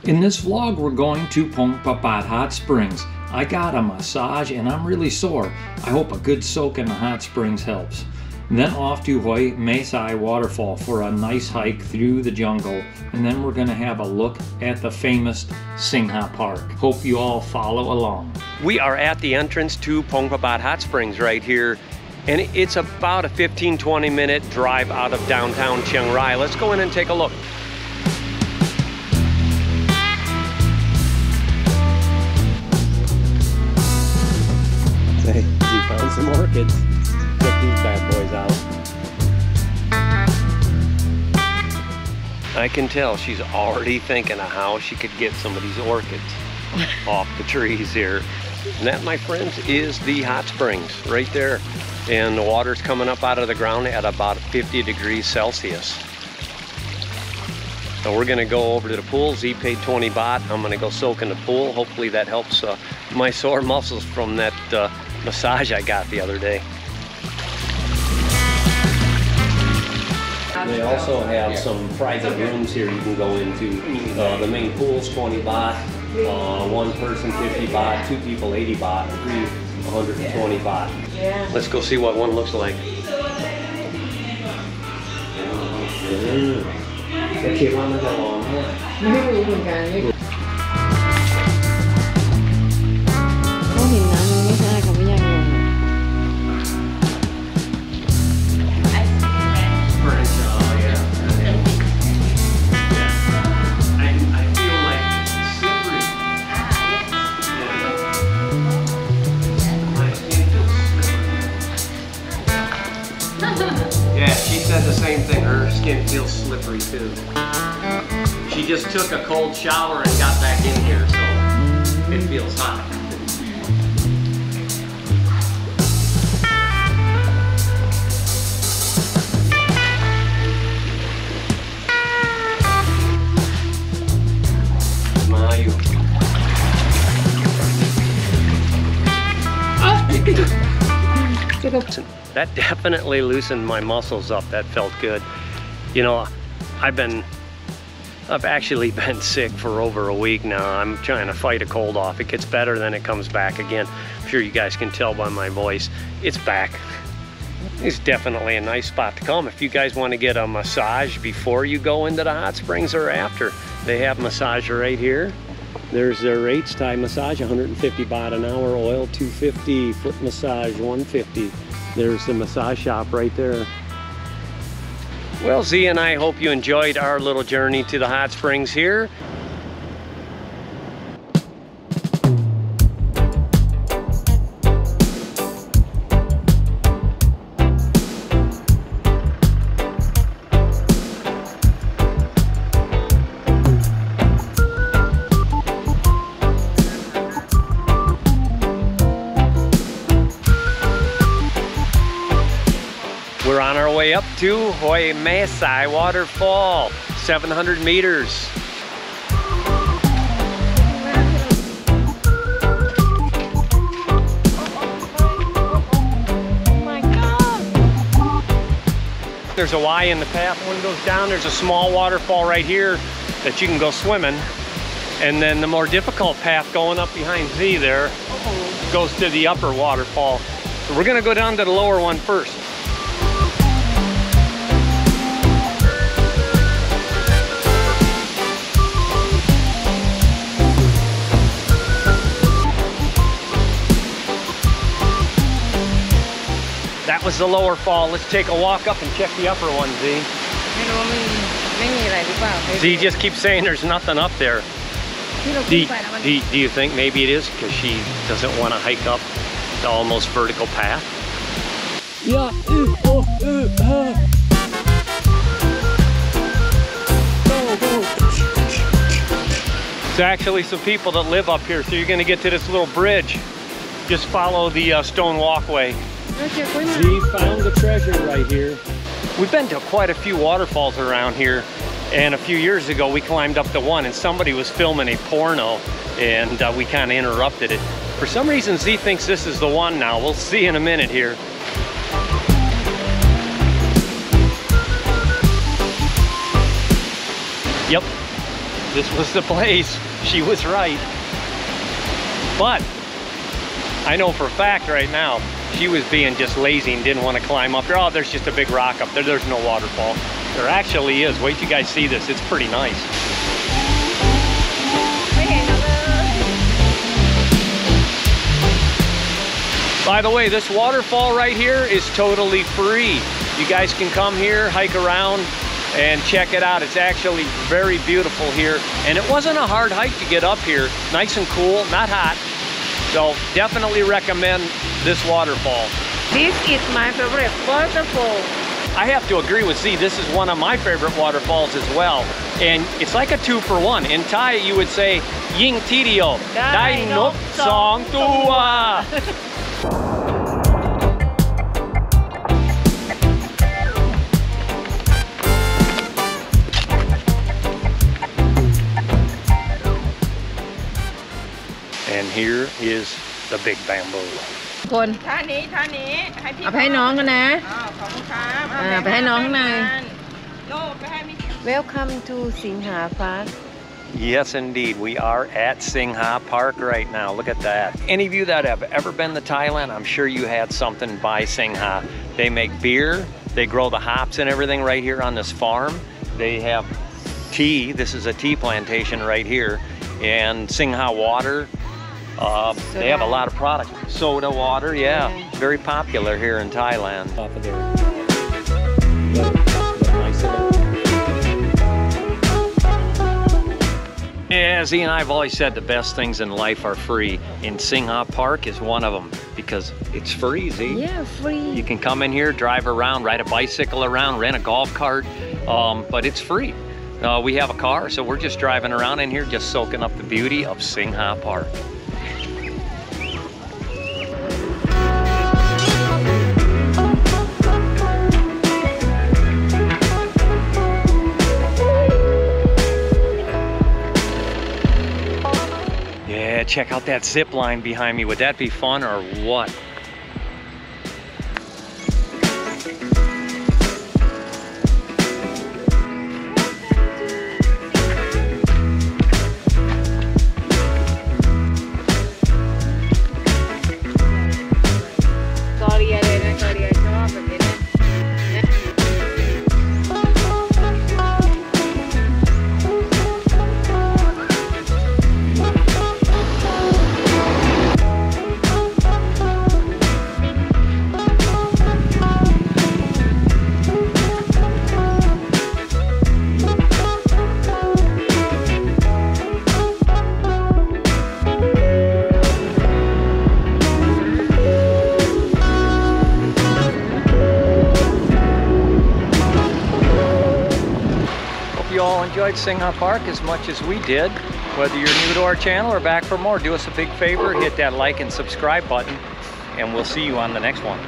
In this vlog, we're going to Pongpapat Hot Springs. I got a massage and I'm really sore. I hope a good soak in the hot springs helps. Then off to Hoi Mesai Waterfall for a nice hike through the jungle. And then we're going to have a look at the famous Singha Park. Hope you all follow along. We are at the entrance to Pongpapat Hot Springs right here. And it's about a 15-20 minute drive out of downtown Chiang Rai. Let's go in and take a look. Hey, we found some orchids. Check these bad boys out. I can tell she's already thinking of how she could get some of these orchids off the trees here. And that, my friends, is the hot springs right there. And the water's coming up out of the ground at about 50 degrees Celsius. So we're gonna go over to the pool. Z paid 20 baht. I'm gonna go soak in the pool. Hopefully that helps my sore muscles from that massage I got the other day. They also have some private rooms here you can go into. The main pool's 20 baht, one person 50 baht, two people 80 baht, three 120 baht. Yeah. Let's go see what one looks like. The same thing, her skin feels slippery too. She just took a cold shower and got back in here, so it feels hot. That definitely loosened my muscles up. That felt good. You know, I've actually been sick for over a week now. I'm trying to fight a cold off. It gets better, then it comes back again. I'm sure you guys can tell by my voice. It's back. It's definitely a nice spot to come if you guys want to get a massage before you go into the hot springs or after. They have massage right here. There's their rates. Thai massage 150 baht an hour, oil 250, foot massage 150. There's the massage shop right there. Well, Z and I hope you enjoyed our little journey to the hot springs here. We're on our way up to Hoi Mesai Waterfall, 700 meters. Oh my God! There's a Y in the path. One goes down, there's a small waterfall right here that you can go swimming. And then the more difficult path going up behind Z there goes to the upper waterfall. So we're gonna go down to the lower one first. That was the lower fall. Let's take a walk up and check the upper one, Z. Z just keeps saying there's nothing up there. Do you think maybe it is because she doesn't want to hike up the almost vertical path? Yeah. There's actually some people that live up here, so you're going to get to this little bridge. Just follow the stone walkway. Z found the treasure right here. We've been to quite a few waterfalls around here, and a few years ago we climbed up to one and somebody was filming a porno, and we kind of interrupted it. For some reason Z thinks this is the one now. We'll see in a minute here. Yep, this was the place. She was right. But I know for a fact right now, she was being just lazy and didn't want to climb up here. Oh, there's just a big rock up there. There's no waterfall. There actually is. Wait till you guys see this. It's pretty nice. By the way, this waterfall right here is totally free. You guys can come here, hike around, and check it out. It's actually very beautiful here. And it wasn't a hard hike to get up here. Nice and cool, not hot. So definitely recommend this waterfall. This is my favorite waterfall. I have to agree with Z. This is one of my favorite waterfalls as well. And it's like a 2-for-1. In Thai, you would say, Ying Tidio, Dai Nok Song Tua. And here is the big bamboo. คน ท่านี้ให้พี่ เอาไปให้น้องกันนะ ขอบคุณครับ ไปให้น้องข้างใน โลไปให้พี่ Welcome to Singha Park. Yes, indeed. We are at Singha Park right now. Look at that. Any of you that have ever been to Thailand, I'm sure you had something by Singha. They make beer. They grow the hops and everything right here on this farm. They have tea. This is a tea plantation right here. And Singha water. They have a lot of products. Soda water, yeah. Very popular here in Thailand. Yeah, Z and I have always said the best things in life are free. And Singha Park is one of them because it's free, Z. Yeah, free. You can come in here, drive around, ride a bicycle around, rent a golf cart, but it's free. We have a car, so we're just driving around in here, just soaking up the beauty of Singha Park. Yeah, check out that zip line behind me. Would that be fun or what? You all enjoyed Singha Park as much as we did. Whether you're new to our channel or back for more, do us a big favor, hit that like and subscribe button, and we'll see you on the next one.